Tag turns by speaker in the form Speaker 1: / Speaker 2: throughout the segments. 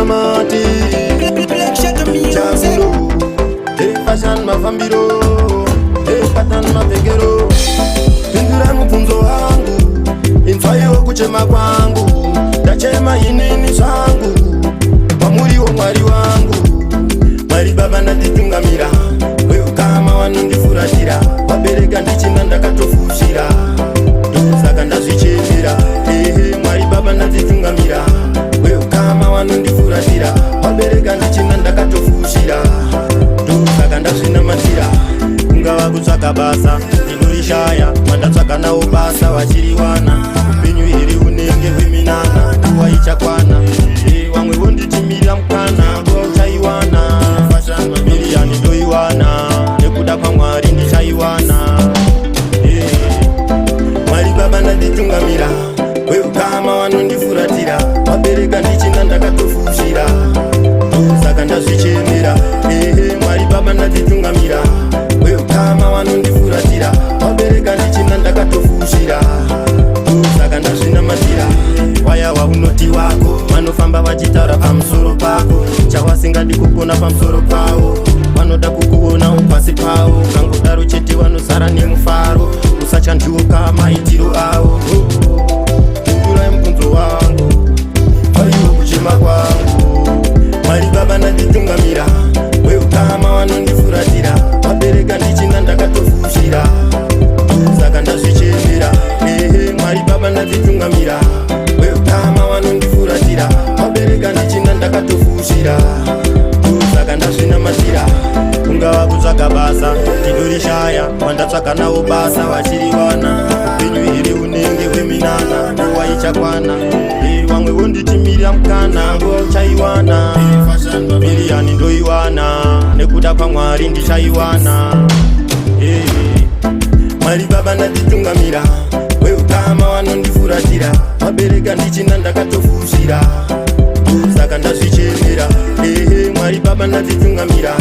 Speaker 1: mati Chakuro fashion mafambiro patan mapegero Pindura mpunzo wangu Infayo kuchema kwangu Dachema inini zangu Wamuri wa mwari wangu Mwari baba natitungamira Wewe kama wanundifuratira Wabereka ndichinda ndakatofushira Saka ndazvichemera Mwari baba natitungamira Wewe kama wanundifuratira Wabereka ndichinda ndakatofushira Saka ndazvinamatira Kungava kutsvaka basa ndinurishaya mandatsvaka nawo basa vachiriwana upenyu here unenge hweminana nguva ichakwana vamwe vonditimira mukana nguva uchaiwana miliyani ndoiwana nekuda kwaMwari ndichaiwana Mwari baba ndanditungamira weukama vanondifuratira vabereka ndichinda ndakatofushira saka ndazvichemera Mwari baba ndanditungamira weukama vanondifuratira vabereka ndichinda ndakatofushira saka ndazvinamatira waya waunoti wako vanofamba vachitaura pamusoro pako chavasingadi kukona pamusoro pavo vanoda kukuona upasi pavo kangodaro chete vanozara nemufaro usachanjuka maitiro avo Pindura mubvunzo wangu paiwo kuchema kwangu Mwari baba ndanditungamira weukama vanondifuratira vabereka ndichinda ndakatofushira saka ndazvichemera Mwari baba ndanditungamira weukama vanondifuratira vabereka ndichinda ndakatofushira saka ndazvinamatira kungava kutsvaga basa ndinurishaya mandatsvaga nawo basa vachirivana upenyu here unenge hweminana nguva ichakwana vamwe vonditimira mukana nguva uchaiwana miliyani ndoiwana nekuda kwaMwari ndichaiwana Mwari baba ndanditungamira weukama vanondifuratira vabereka ndichinda ndakatofushira saka ndazvichemera Mwari baba ndanditungamira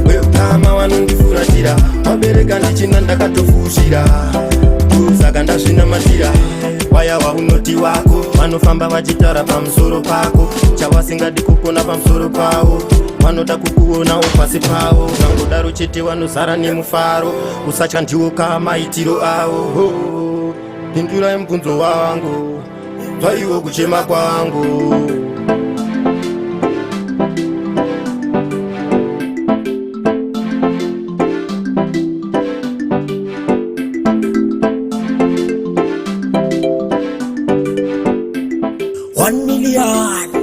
Speaker 1: weukama vanondifuratira vabereka ndichinda ndakatofushira saka ndazvinamatira waya waunoti wako vanofamba vachitaura pamusoro pako chavasingadi kukona pamusoro pavo vanoda kukuona upasi pavo kangodaro chete vanozara nemufaro usachanjuka maitiro avo Pindurai mubvunzo wangu paiwo kuchema kwangu
Speaker 2: $1 million